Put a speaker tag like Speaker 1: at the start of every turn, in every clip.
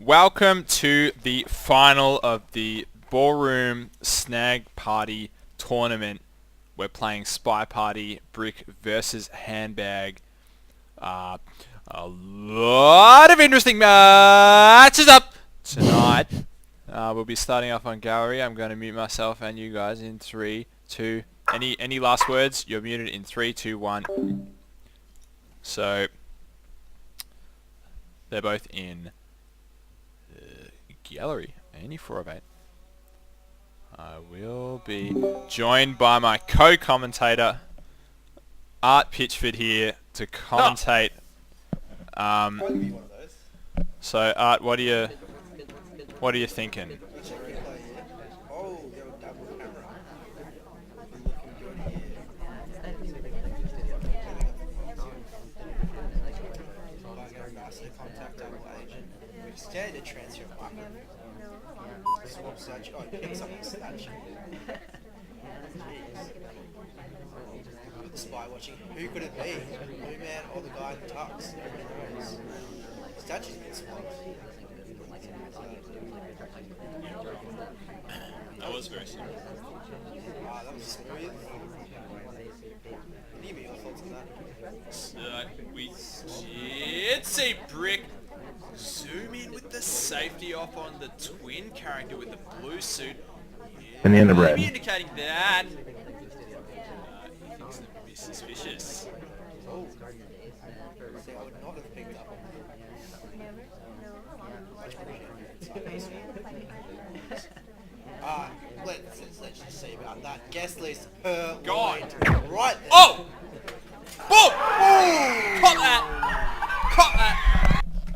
Speaker 1: Welcome to the final of the Ballroom Snag Party tournament. We're playing Spy Party, Brick versus Handbag. A lot of interesting matches up tonight. We'll be starting off on gallery. I'm going to mute myself and you guys in 3, 2. Any last words? You're muted in 3, 2, 1. So they're both in gallery. Any 4 of 8. I will be joined by my co-commentator Art Pitchford here to commentate. So Art, what are you thinking?
Speaker 2: Scared to transfer swap such pick something such. The spy watching. Who could it be? Blue man or the guy in the tux? Nobody knows. Statue's been swapped.
Speaker 1: That was very simple.
Speaker 2: That was smooth. Give me your thoughts on that.
Speaker 1: So we did see Brick zoom in with the safety off on the twin character with the blue suit.
Speaker 3: Banana bread.
Speaker 1: Maybe indicating that he thinks that would be suspicious.
Speaker 2: Oh. See, I would not have picked up. Much appreciated. Let's just see about that. Guest list per
Speaker 1: God.
Speaker 2: Right there.
Speaker 1: Oh! Boom! Caught that! Caught that!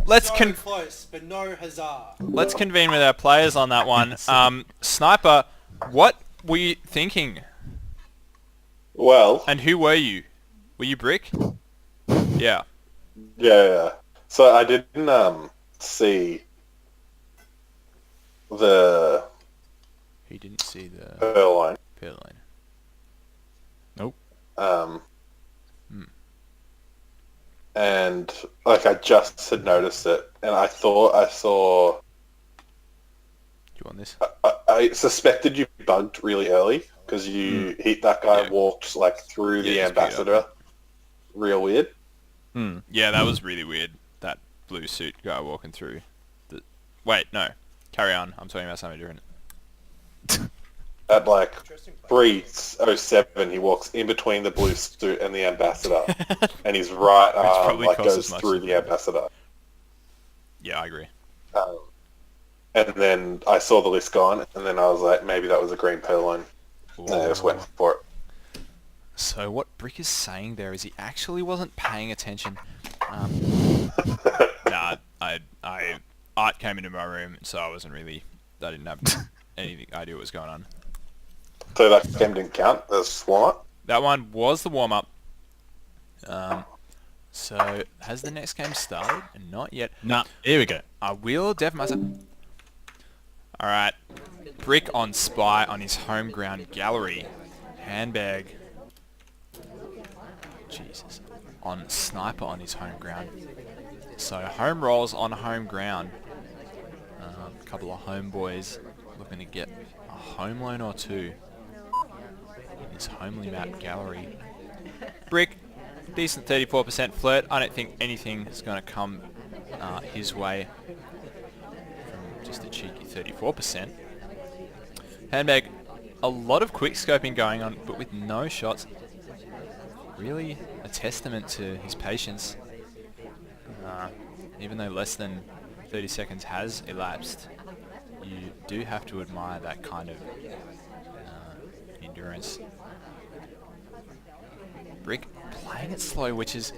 Speaker 1: Let's
Speaker 2: So close, but no huzzah.
Speaker 1: Let's convene with our players on that one. Sniper, what were you thinking?
Speaker 3: Well,
Speaker 1: And who were you? Were you Brick? Yeah.
Speaker 3: yeah. So I didn't see the
Speaker 1: He didn't see the
Speaker 3: pearl line.
Speaker 1: Nope.
Speaker 3: And like I just had noticed it, and I thought I saw.
Speaker 1: Do you want this?
Speaker 3: I suspected you bugged really early because you hit that guy,
Speaker 1: Yeah.
Speaker 3: walked like through the
Speaker 1: just beat up.
Speaker 3: ambassador. Real weird.
Speaker 1: Yeah, that was really weird. That blue suit guy walking through. Wait, no. Carry on. I'm talking about something different.
Speaker 3: At like 3:07, he walks in between the blue suit and the ambassador, and his right arm
Speaker 1: probably
Speaker 3: like
Speaker 1: costs
Speaker 3: goes
Speaker 1: as much
Speaker 3: through
Speaker 1: as
Speaker 3: the ambassador.
Speaker 1: Yeah, I agree.
Speaker 3: And then I saw the list gone, and then I was like, maybe that was a green pearl line. And I just went for it.
Speaker 1: So what Brick is saying there is he actually wasn't paying attention. Nah, Art came into my room, so I didn't have any idea what was going on.
Speaker 3: So that game didn't count as warm-up?
Speaker 1: That one was the warm-up. So has the next game started? Not yet.
Speaker 4: Nah, here we go.
Speaker 1: I will def myself. Alright. Brick on Spy on his home ground gallery. Handbag. Jesus. On Sniper on his home ground. So home rolls on home ground. A couple of homeboys looking to get a home loan or two in this homely map gallery. Brick, decent 34% flirt. I don't think anything is going to come his way from just a cheeky 34%. Handbag, a lot of quick scoping going on, but with no shots. Really a testament to his patience. Even though less than 30 seconds has elapsed, you do have to admire that kind of endurance. Brick playing it slow, which is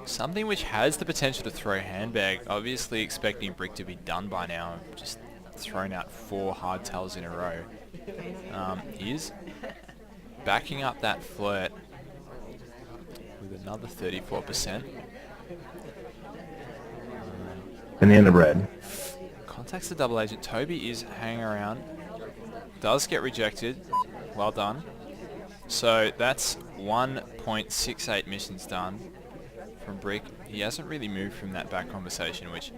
Speaker 1: something which has the potential to throw Handbag. Obviously expecting Brick to be done by now, just thrown out 4 hardtails in a row. He is backing up that flirt with another 34%.
Speaker 3: Banana bread.
Speaker 1: Contacts the double agent. Toby is hanging around. Does get rejected. Well done. So that's 1.68 missions done from Brick. He hasn't really moved from that back conversation, which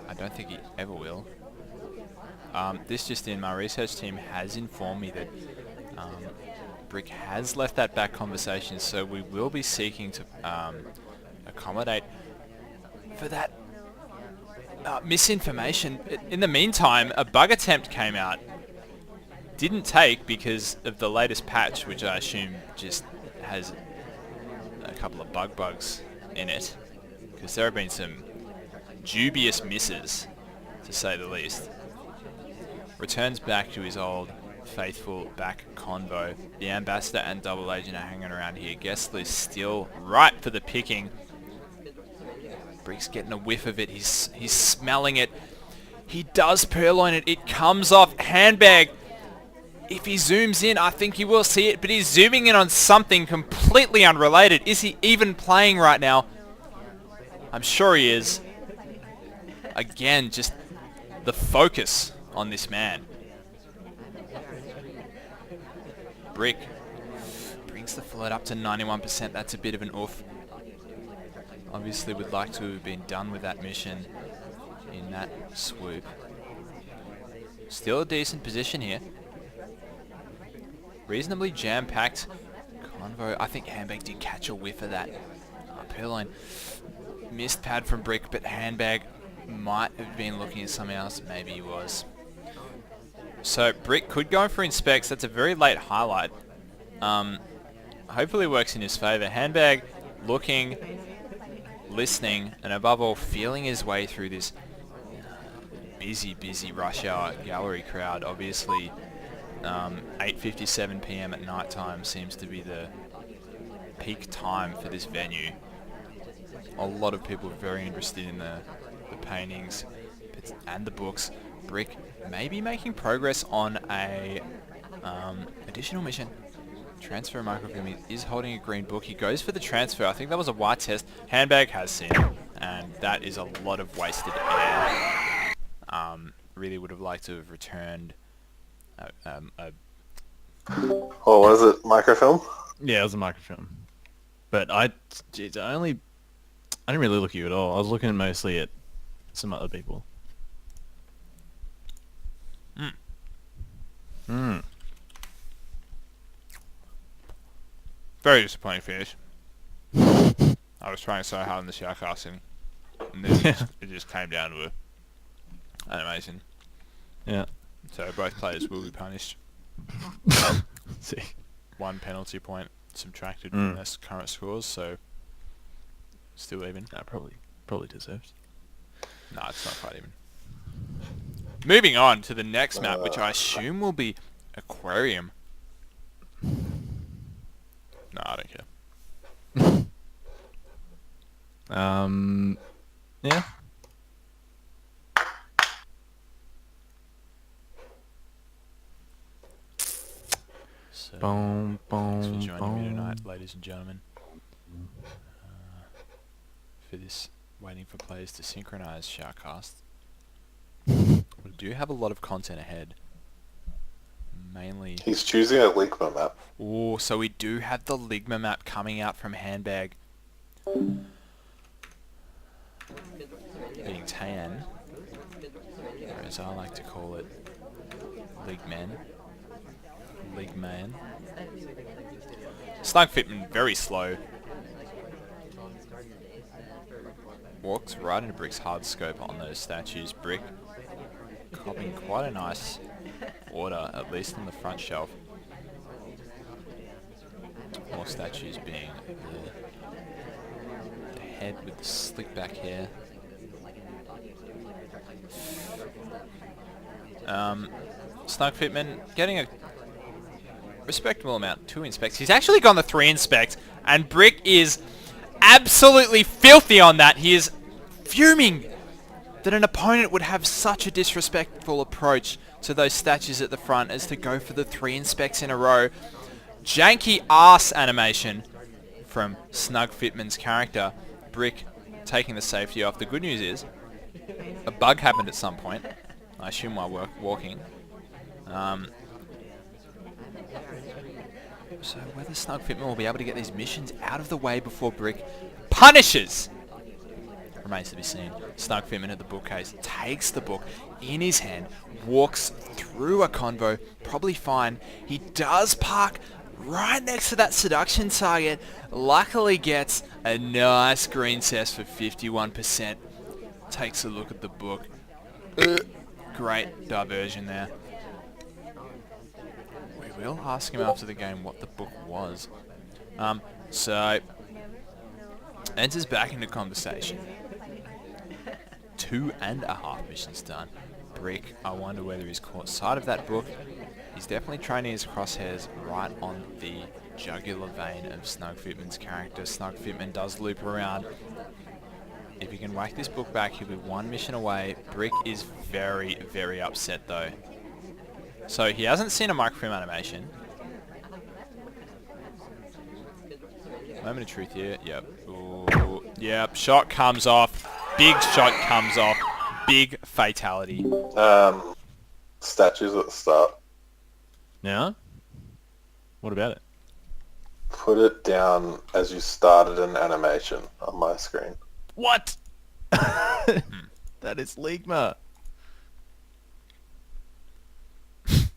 Speaker 1: I don't think he ever will. This just in, my research team has informed me that Brick has left that back conversation, so we will be seeking to accommodate for that misinformation. In the meantime, a bug attempt came out. Didn't take because of the latest patch, which I assume just has a couple of bugs in it, because there have been some dubious misses, to say the least. Returns back to his old faithful back convo. The Ambassador and Double Agent are hanging around here. Guest list still ripe for the picking. Brick's getting a whiff of it. He's smelling it. He does purloin it. It comes off. Handbag. If he zooms in, I think he will see it, but he's zooming in on something completely unrelated. Is he even playing right now? I'm sure he is. Again, just the focus on this man. Brick brings the float up to 91%. That's a bit of an oof. Obviously would like to have been done with that mission in that swoop. Still a decent position here. Reasonably jam-packed convo. I think Handbag did catch a whiff of that. Purloin missed pad from Brick, but Handbag might have been looking at something else. Maybe he was. So Brick could go for inspects. That's a very late highlight. Hopefully works in his favour. Handbag looking, listening, and above all feeling his way through this busy rush hour gallery crowd. Obviously 8:57 PM at night time seems to be the peak time for this venue. A lot of people very interested in the paintings and the books. Brick may be making progress on a additional mission. Transfer microfilm. He is holding a green book. He goes for the transfer. I think that was a white test. Handbag has seen it, and that is a lot of wasted air. Really would have liked to have returned
Speaker 3: Oh, what is it? Microfilm?
Speaker 4: Yeah, it was a microfilm. But I didn't really look at you at all. I was looking mostly at some other people.
Speaker 1: Very disappointing finish. I was trying so hard in the shoutcasting, and then it just came down to animation.
Speaker 4: Yeah.
Speaker 1: So both players will be punished.
Speaker 4: See.
Speaker 1: 1 penalty point subtracted from their current scores, so still even.
Speaker 4: No, probably deserved.
Speaker 1: No, it's not quite even. Moving on to the next map, which I assume will be Aquarium. No, I don't care.
Speaker 4: Yeah.
Speaker 1: So,
Speaker 4: Boom,
Speaker 1: thanks for
Speaker 4: boom,
Speaker 1: joining me tonight,
Speaker 4: boom.
Speaker 1: ladies and gentlemen. For this, waiting for players to synchronize shoutcast. We do have a lot of content ahead. Mainly...
Speaker 3: He's choosing a Ligma map.
Speaker 1: Oh, so we do have the Ligma map coming out from Handbag. Being tan, or as I like to call it, Ligman. Slug Fitman very slow. Walks right into Brick's hard scope on those statues. Brick copying quite a nice order, at least on the front shelf. More statues being the head with the slick back hair. Snug Fitman getting a respectable amount, 2 inspects. He's actually gone the 3 inspect, and Brick is absolutely filthy on that. He is fuming that an opponent would have such a disrespectful approach to those statues at the front as to go for the 3 inspects in a row. Janky ass animation from Snug Fitman's character. Brick taking the safety off. The good news is a bug happened at some point. I assume while walking. So whether Snug Fitman will be able to get these missions out of the way before Brick punishes Remains to be seen. Snug Fitman at the bookcase, takes the book in his hand, walks through a convo, probably fine. He does park right next to that seduction target. Luckily gets a nice green cess for 51%. Takes a look at the book. Great diversion there. We will ask him after the game what the book was. So enters back into conversation. 2.5 missions done. Brick, I wonder whether he's caught sight of that book. He's definitely training his crosshairs right on the jugular vein of Snug Fitman's character. Snug Fitman does loop around. If he can whack this book back, he'll be one mission away. Brick is very, very upset though. So he hasn't seen a microfilm animation. Moment of truth here. Yep. Ooh. Yep. Shot comes off. Big shot comes off. Big fatality.
Speaker 3: Statues at the start.
Speaker 4: Yeah? What about it?
Speaker 3: Put it down as you started an animation on my screen.
Speaker 4: What? That is Ligma.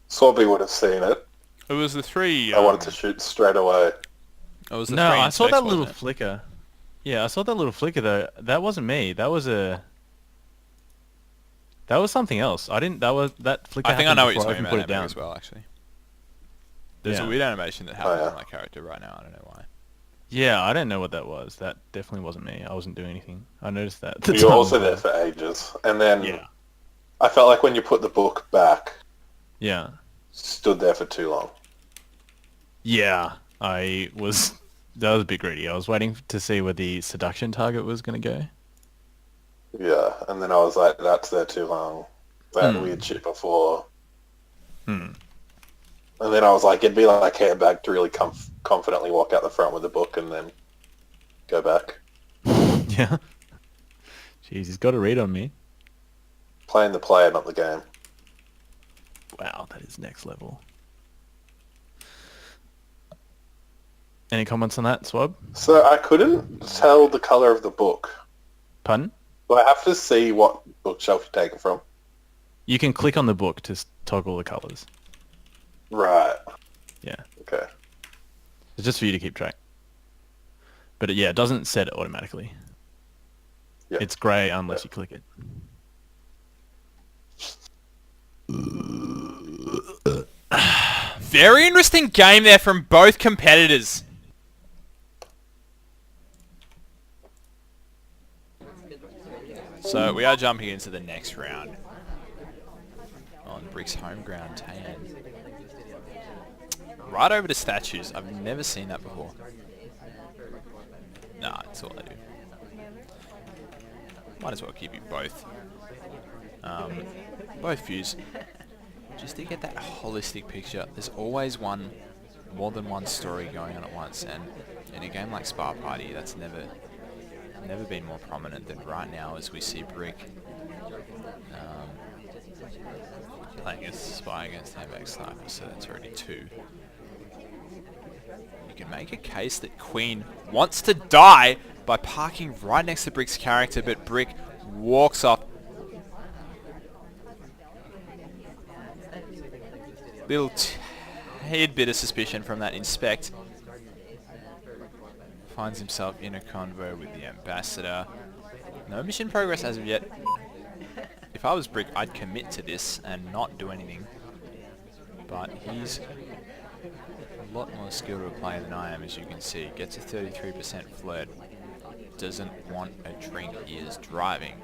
Speaker 3: Swabby would have seen it.
Speaker 1: It was the three.
Speaker 3: I wanted to shoot straight away.
Speaker 1: It was the
Speaker 4: No,
Speaker 1: three
Speaker 4: I saw
Speaker 1: insects,
Speaker 4: that
Speaker 1: wasn't
Speaker 4: little
Speaker 1: it?
Speaker 4: flicker. Yeah, I saw that little flicker though. That wasn't me. That was something else. I didn't. That flicker.
Speaker 1: I think I know what you're
Speaker 4: happened
Speaker 1: talking
Speaker 4: before I even
Speaker 1: about
Speaker 4: put it down.
Speaker 1: as well, actually. There's a
Speaker 4: Yeah.
Speaker 1: weird animation that happens
Speaker 3: yeah.
Speaker 1: on my character right now. I don't know why.
Speaker 4: Yeah, I don't know what that was. That definitely wasn't me. I wasn't doing anything. I noticed that. at the
Speaker 3: You were
Speaker 4: time
Speaker 3: also
Speaker 4: as well.
Speaker 3: there for ages. And then
Speaker 4: Yeah.
Speaker 3: I felt like when you put the book back,
Speaker 4: Yeah.
Speaker 3: stood there for too long.
Speaker 4: Yeah. That was a bit greedy. I was waiting to see where the seduction target was going to go.
Speaker 3: Yeah, and then I was like, that's there too long. That weird shit before.
Speaker 4: Hmm.
Speaker 3: And then I was like, it'd be like Handbag to really confidently walk out the front with the book and then go back.
Speaker 4: Yeah. Jeez, he's got a read on me.
Speaker 3: Playing the player, not the game.
Speaker 4: Wow, that is next level. Any comments on that, Swab?
Speaker 3: So I couldn't tell the colour of the book.
Speaker 4: Pardon?
Speaker 3: Do I have to see what bookshelf you take it from?
Speaker 4: You can click on the book to toggle the colours.
Speaker 3: Right.
Speaker 4: Yeah.
Speaker 3: Okay.
Speaker 4: It's just for you to keep track. But yeah, it doesn't set it automatically.
Speaker 3: Yep.
Speaker 4: It's grey unless you click it.
Speaker 1: Very interesting game there from both competitors. So we are jumping into the next round on Brick's home ground, Tayan. Right over to statues. I've never seen that before. Nah, that's all I do. Might as well keep you both. Both views. Just to get that holistic picture. There's always more than one story going on at once, and in a game like Spa Party, that's never been more prominent than right now as we see Brick playing as Spy against Handbag Sniper, so that's already 2. You can make a case that Queen wants to die by parking right next to Brick's character, but Brick walks off. Little tad bit of suspicion from that inspect. Finds himself in a convo with the ambassador. No mission progress as of yet. If I was Brick, I'd commit to this and not do anything. But he's a lot more skilled of a player than I am, as you can see. Gets a 33% flirt. Doesn't want a drink, he is driving.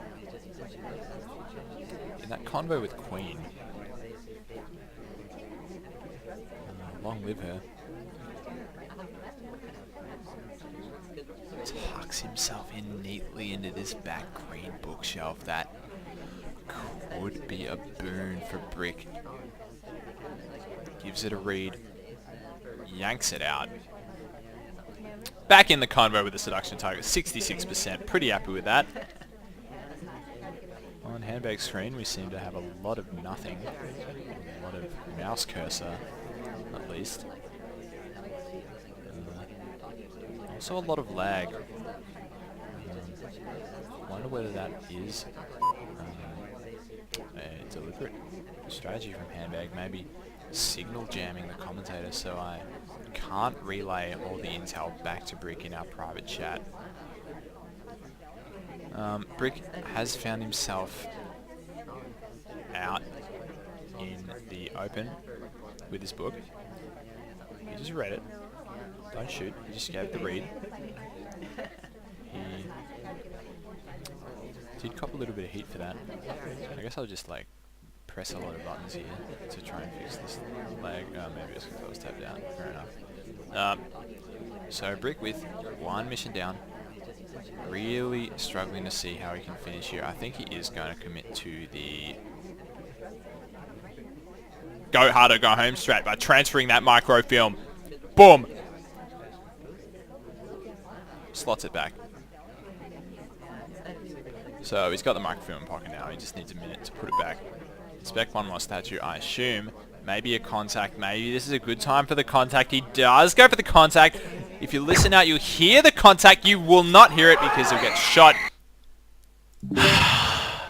Speaker 1: In that convo with Queen. Long live her. Tucks himself in neatly into this back green bookshelf. That could be a boon for Brick. Gives it a read. Yanks it out. Back in the convo with the seduction target. 66%. Pretty happy with that. On Handbag screen, we seem to have a lot of nothing. A lot of mouse cursor, at least. Also a lot of lag. Wonder whether that is a deliberate strategy from Handbag, maybe signal jamming the commentator so I can't relay all the intel back to Brick in our private chat. Brick has found himself out in the open with his book. He just read it. Don't shoot. He just gave the read. He did cop a little bit of heat for that. I guess I'll just like press a lot of buttons here to try and fix this lag. Maybe it's because I was tapped out. Fair enough. So Brick with one mission down. Really struggling to see how he can finish here. I think he is going to commit to the go harder, go home strat by transferring that microfilm. Boom! Slots it back. So he's got the microfilm in pocket now. He just needs a minute to put it back. Expect one more statue, I assume. Maybe a contact. Maybe this is a good time for the contact. He does go for the contact. If you listen out, you'll hear the contact. You will not hear it because he'll get shot.
Speaker 4: I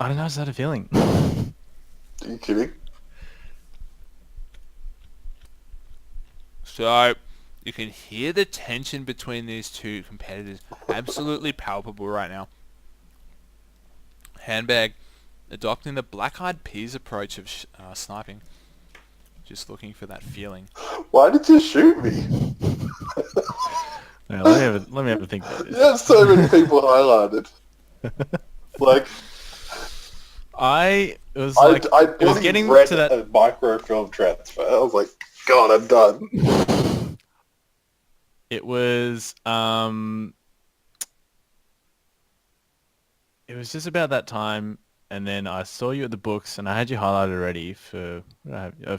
Speaker 4: don't know. Is that a feeling?
Speaker 3: Are you kidding?
Speaker 1: So you can hear the tension between these two competitors. Absolutely palpable right now. Handbag adopting the black-eyed peas approach of sniping. Just looking for that feeling.
Speaker 3: Why did you shoot me?
Speaker 4: Yeah, let me have a think about
Speaker 3: You
Speaker 4: this.
Speaker 3: have so many people highlighted. Like,
Speaker 4: I was
Speaker 3: I
Speaker 4: like, it was
Speaker 3: bloody
Speaker 4: getting
Speaker 3: read
Speaker 4: to that.
Speaker 3: a microfilm transfer. I was like, God, I'm done.
Speaker 4: It was just about that time, and then I saw you at the books, and I had you highlighted already for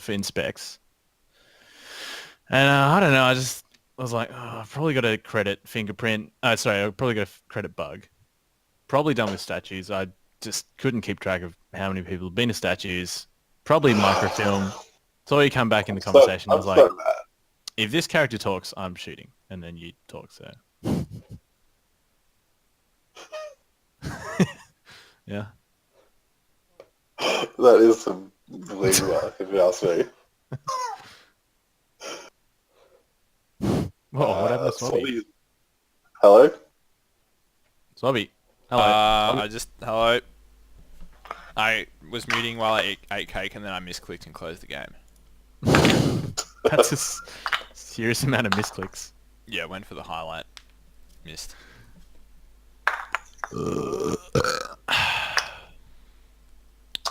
Speaker 4: inspects. And I don't know, I was like, oh, I've probably got a credit fingerprint. Sorry, I've probably got a credit bug. Probably done with statues. I just couldn't keep track of how many people have been to statues. Probably microfilm. So you come back in the conversation. I was like,
Speaker 3: so mad.
Speaker 4: if this character talks, I'm shooting. And then you talk, so. Yeah.
Speaker 3: That is some league work, if you ask me.
Speaker 4: Whoa, what happened to Swabby?
Speaker 3: Hello?
Speaker 4: Swabby. Hello.
Speaker 1: Hello. I was muting while I ate cake and then I misclicked and closed the game.
Speaker 4: That's a serious amount of misclicks.
Speaker 1: Yeah, went for the highlight. Missed.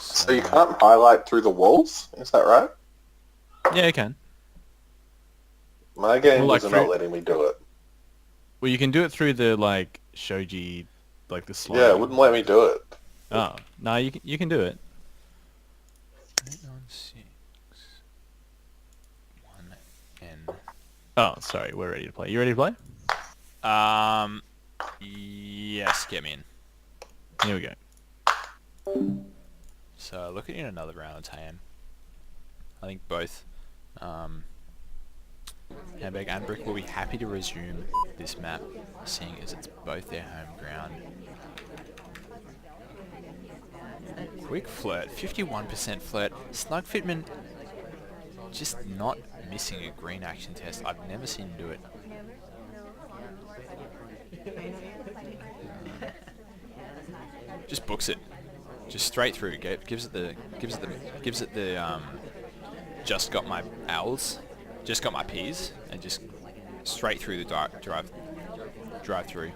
Speaker 3: So you can't highlight through the walls? Is that right?
Speaker 4: Yeah, you can.
Speaker 3: My game
Speaker 4: Well, like
Speaker 3: was not
Speaker 4: through-
Speaker 3: letting me do it.
Speaker 4: Well, you can do it through the, like, shoji, like the slide.
Speaker 3: Yeah, it wouldn't let me do it.
Speaker 4: Oh, no, you can do it.
Speaker 1: 896 1N.
Speaker 4: Oh, sorry, we're ready to play. You ready to play?
Speaker 1: Yes, get me in.
Speaker 4: Here we go.
Speaker 1: So looking at another round of Tan. I think both Handbag and Brick will be happy to resume this map, seeing as it's both their home ground. Quick flirt, 51% flirt. Snug Fitman just not missing a green action test. I've never seen him do it. Just books it, just straight through. Gives it the just got my owls, just got my peas, and just straight through the drive through.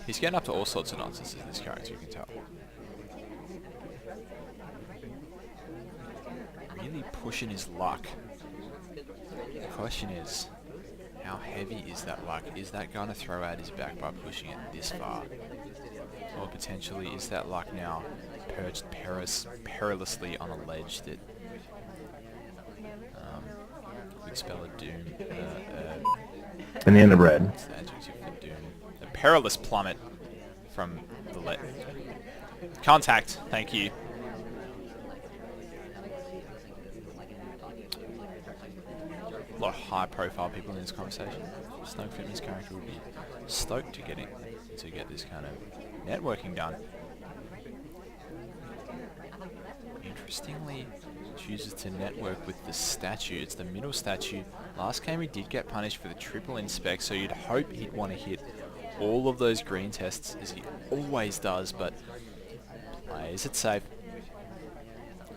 Speaker 1: He's getting up to all sorts of nonsense in this character, you can tell. Really pushing his luck. The question is, how heavy is that luck? Is that going to throw out his back by pushing it this far? Or potentially, is that luck now perched perilously on a ledge that could spell a doom?
Speaker 4: And the end of red.
Speaker 1: What's the adjective for doom? A perilous plummet from the contact. Thank you. A lot of high-profile people in this conversation. Snug Fitman's character would be stoked to get this kind of networking done. Interestingly, chooses to network with the statue. It's the middle statue. Last game he did get punished for the triple inspect, so you'd hope he'd want to hit all of those green tests as he always does, but plays it safe.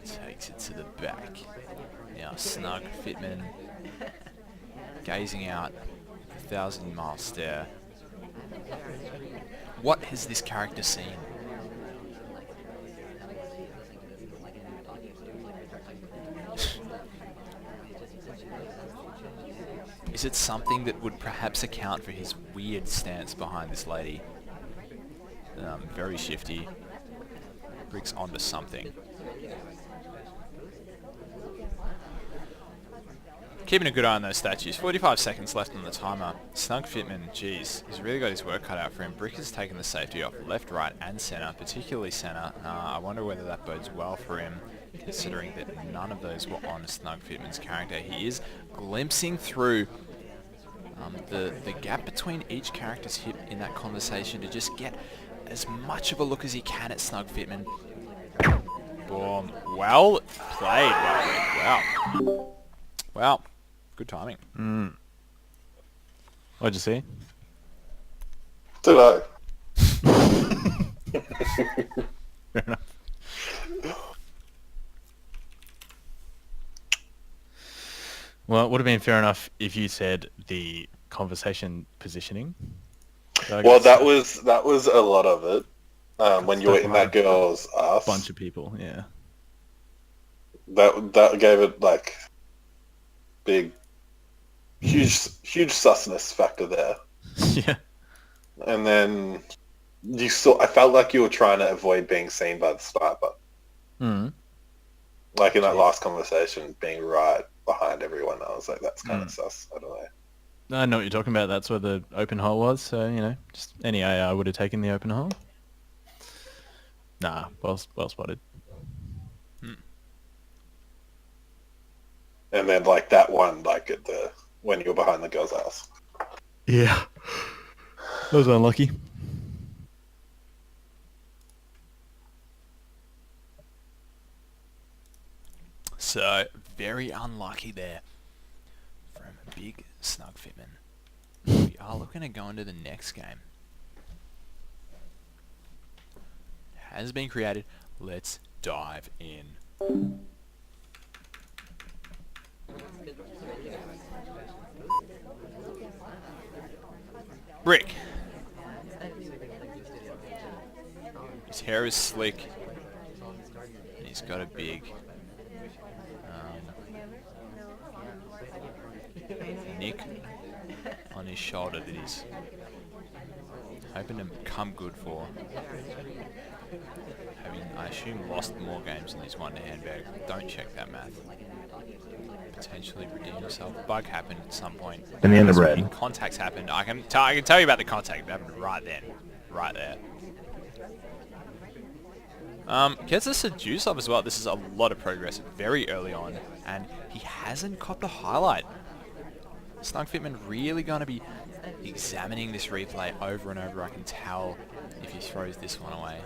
Speaker 1: Takes it to the back. Now Snug Fitman gazing out, 1,000-mile stare. What has this character seen? Is it something that would perhaps account for his weird stance behind this lady? Very shifty. Brick's onto something. Keeping a good eye on those statues. 45 seconds left on the timer. Snug Fitman, geez, he's really got his work cut out for him. Brick has taken the safety off left, right and centre, particularly centre. I wonder whether that bodes well for him, considering that none of those were on Snug Fitman's character. He is glimpsing through the gap between each character's hip in that conversation to just get as much of a look as he can at Snug Fitman. Boom. Well played. Wow. Wow. Good timing.
Speaker 4: What'd you see?
Speaker 3: Did I?
Speaker 4: Fair enough. Well, it would have been fair enough if you said the conversation positioning.
Speaker 3: Well, that was a lot of it. When you were in that girl's ass,
Speaker 4: Bunch of people, yeah.
Speaker 3: that gave it like big, huge susness factor there.
Speaker 4: Yeah.
Speaker 3: And then I felt like you were trying to avoid being seen by the sniper. Like in that last conversation, being right behind everyone. I was like, that's kind of sus. I don't know.
Speaker 4: I know what you're talking about. That's where the open hole was. So, just any AI would have taken the open hole. Nah, well spotted.
Speaker 3: And then like that one, like when you were behind the girl's ass.
Speaker 4: Yeah. That was unlucky.
Speaker 1: So, very unlucky there from big Snug Fitman. We are looking to go into the next game. Has been created. Let's dive in. Brick. His hair is slick. And he's got a big nick on his shoulder that he's hoping to come good for. Having, I assume, lost more games than he's won to Handbag. Don't check that math. Potentially redeem himself. Bug happened at some point.
Speaker 5: In the end of red.
Speaker 1: Contacts happened. I can tell you about the contact. It happened right then. Right there. Gets a seduce off as well. This is a lot of progress very early on, and he hasn't got the highlight. Snug Fitman really going to be examining this replay over and over. I can tell if he throws this one away.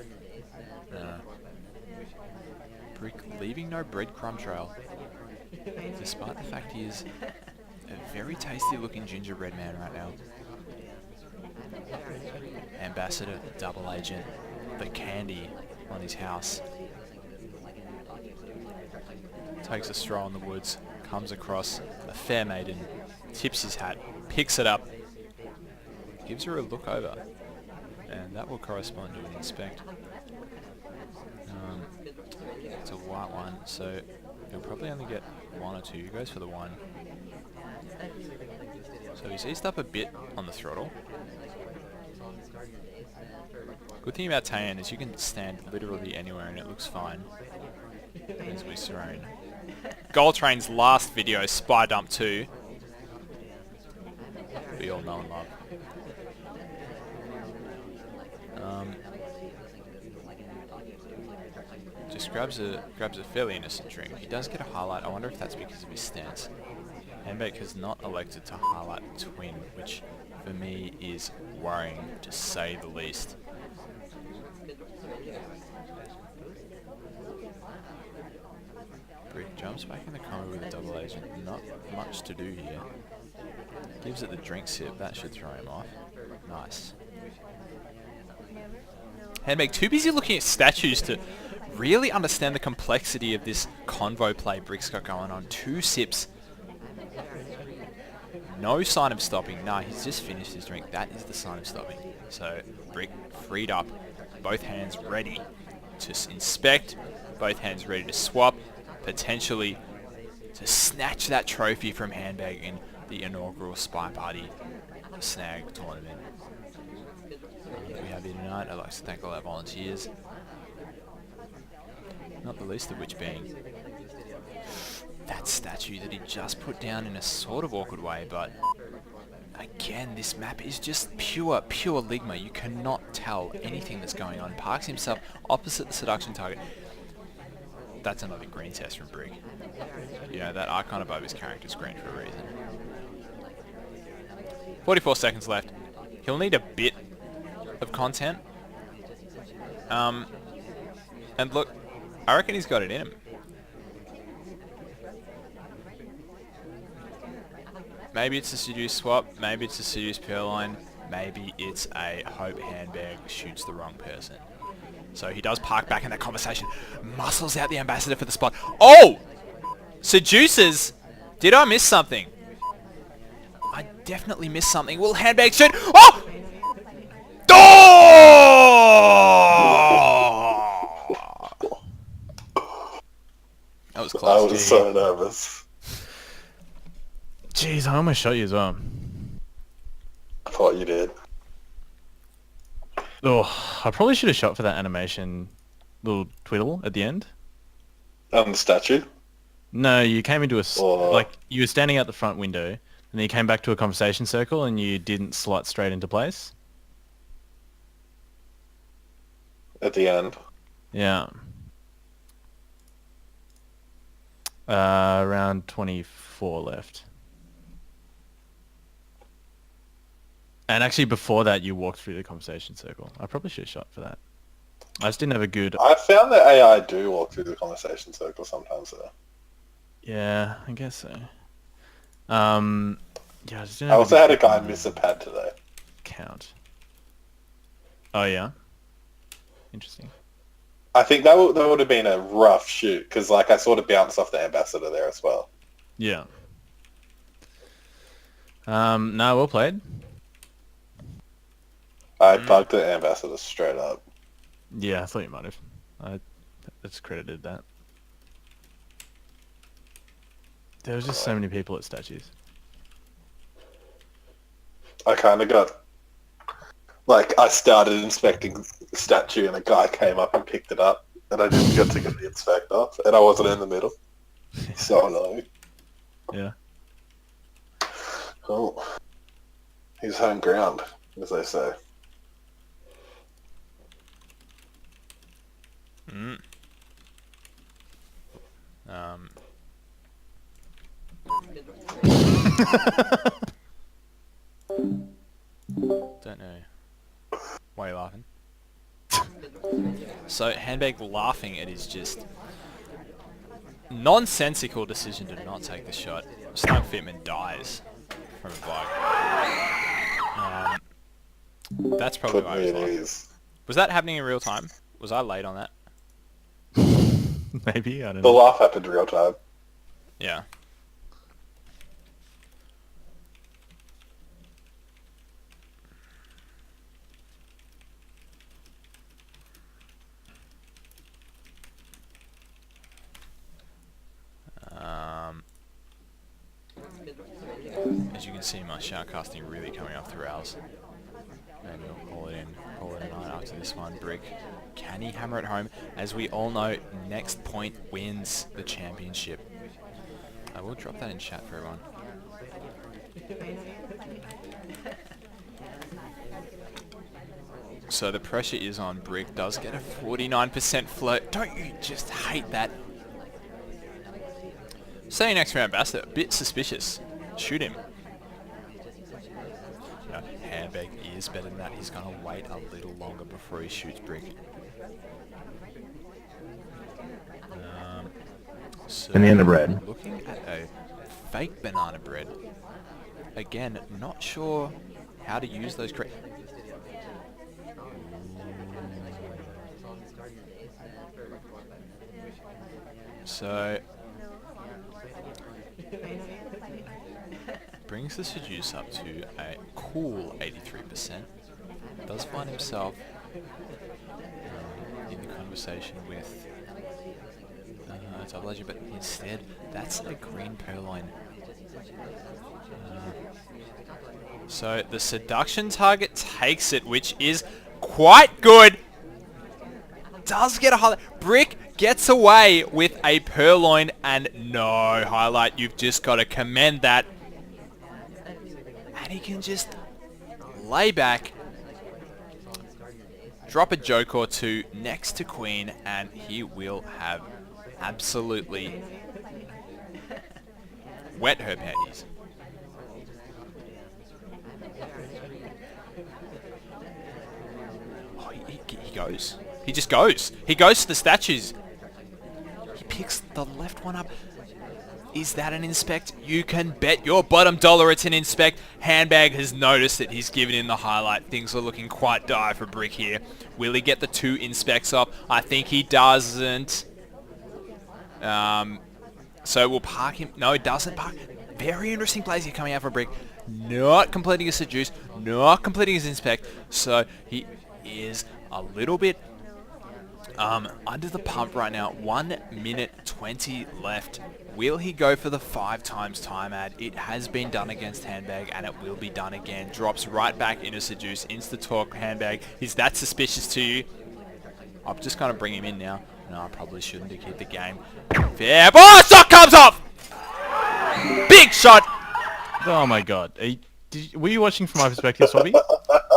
Speaker 1: Brick leaving no breadcrumb trail, despite the fact he is a very tasty looking gingerbread man right now. Ambassador, double agent, the candy on his house. Takes a stroll in the woods, comes across a fair maiden, tips his hat, picks it up, gives her a look over, and that will correspond to an inspect. It's a white one, so he'll probably only get one or two. He goes for the one. So he's eased up a bit on the throttle. Good thing about Tayan is you can stand literally anywhere and it looks fine. As we've thrown. Gold Train's last video, Spy Dump 2. We all know and love. Just grabs a fairly innocent drink. He does get a highlight. I wonder if that's because of his stance. Handbag has not elected to highlight the twin, which for me is worrying to say the least. Brick jumps back in the combo with a double agent. Not much to do here. Gives it the drink sip. That should throw him off. Nice. Handbag too busy looking at statues to really understand the complexity of this convo play Brick's got going on. 2 sips. No sign of stopping. Nah, he's just finished his drink. That is the sign of stopping. So Brick freed up. Both hands ready to inspect. Both hands ready to swap. Potentially to snatch that trophy from Handbag in the inaugural Spy Party Snag tournament. We have here tonight. I'd like to thank all our volunteers. Not the least of which being that statue that he just put down in a sort of awkward way, but again, this map is just pure Ligma. You cannot tell anything that's going on. Parks himself opposite the seduction target. That's another green test from Brig. You know, that icon above his character is green for a reason. 44 seconds left. He'll need a bit of content. And look, I reckon he's got it in him. Maybe it's a seduce swap, maybe it's a seduce Purloin, maybe it's a hope Handbag shoots the wrong person. So he does park back in that conversation, muscles out the ambassador for the spot. Oh! Seduces! Did I miss something? I definitely missed something. Will Handbag shoot? Oh! Oh! That was close.
Speaker 3: I was so nervous.
Speaker 4: Jeez, I almost shot you as well.
Speaker 3: I thought you did.
Speaker 4: Oh, I probably should have shot for that animation little twiddle at the end.
Speaker 3: On the statue?
Speaker 4: No, you came into a...
Speaker 3: Or...
Speaker 4: like, you were standing out the front window, and then you came back to a conversation circle, and you didn't slot straight into place.
Speaker 3: At the end.
Speaker 4: Yeah. Around 24 left. And actually before that you walked through the conversation circle. I probably should have shot for that. I just didn't have a good...
Speaker 3: I found that AI do walk through the conversation circle sometimes though.
Speaker 4: Yeah, I guess so. Yeah, I just didn't
Speaker 3: I
Speaker 4: have
Speaker 3: also
Speaker 4: good
Speaker 3: had a guy miss a pad today.
Speaker 4: count. Oh yeah? Interesting.
Speaker 3: I think that would have been a rough shoot because like I sort of bounced off the ambassador there as well.
Speaker 4: Yeah. No, well played.
Speaker 3: I bugged the ambassador straight up.
Speaker 4: Yeah, I thought you might have. I just credited that. There was just so many people at statues.
Speaker 3: I kind of got... like, I started inspecting the statue and a guy came up and picked it up and I didn't get to get the inspector and I wasn't in the middle. So annoying.
Speaker 4: Yeah.
Speaker 3: Oh. He's home ground, as they say.
Speaker 1: Don't know. Why are you laughing? So Handbag laughing at his just nonsensical decision to not take the shot. Snug Fitman dies from a bug. That's probably why he was laughing. Was that happening in real time? Was I late on that?
Speaker 4: Maybe, I don't
Speaker 3: The
Speaker 4: know.
Speaker 3: laugh happened real time.
Speaker 1: Yeah. As you can see, my shoutcasting really coming up through ours. Maybe we'll call it a night after this one. Brick, can he hammer it home? As we all know, next point wins the championship. I will drop that in chat for everyone. So the pressure is on. Brick does get a 49% float. Don't you just hate that? Saying next for Ambassador, a bit suspicious. shoot him. No, Handbag is better than that. He's going to wait a little longer before he shoots Brick. So
Speaker 5: Banana bread.
Speaker 1: looking at a fake banana bread. Again, not sure how to use those correct. So brings the Seduce up to a cool 83%. Does find himself in the conversation with Double Legend, but instead that's a green purloin. So the seduction target takes it, which is quite good. Does get a highlight. Brick gets away with a purloin and no highlight. You've just got to commend that. And he can just lay back, drop a joke or two next to Queen, and he will have absolutely wet her panties. Oh, he goes. He just goes. He goes to the statues. He picks the left one up. Is that an inspect? You can bet your bottom dollar it's an inspect. Handbag has noticed that he's given in the highlight. Things are looking quite dire for Brick here. Will he get the 2 inspects off? I think he doesn't. So we'll park him. No, he doesn't park. Very interesting plays here coming out for Brick. Not completing his Seduce. Not completing his inspect. So he is a little bit under the pump right now. 1 minute 20 left. Will he go for the 5 times time ad? It has been done against Handbag and it will be done again. Drops right back into Seduce. Insta-talk Handbag. Is that suspicious to you? I'm just going to bring him in now. No, I probably shouldn't to keep the game fair. Oh, shot comes off! Big shot!
Speaker 4: Oh my god. Were you watching from my perspective, Swabby?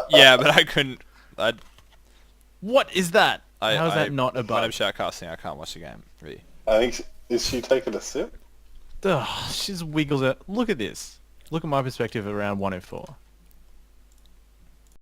Speaker 1: Yeah, but I couldn't.
Speaker 4: What is that? How is that not a
Speaker 1: When I'm
Speaker 4: bug?
Speaker 1: shoutcasting, I can't watch the game, really.
Speaker 3: I think is she taking a sip?
Speaker 4: Ugh, she just wiggles it. Look at this. Look at my perspective around 104.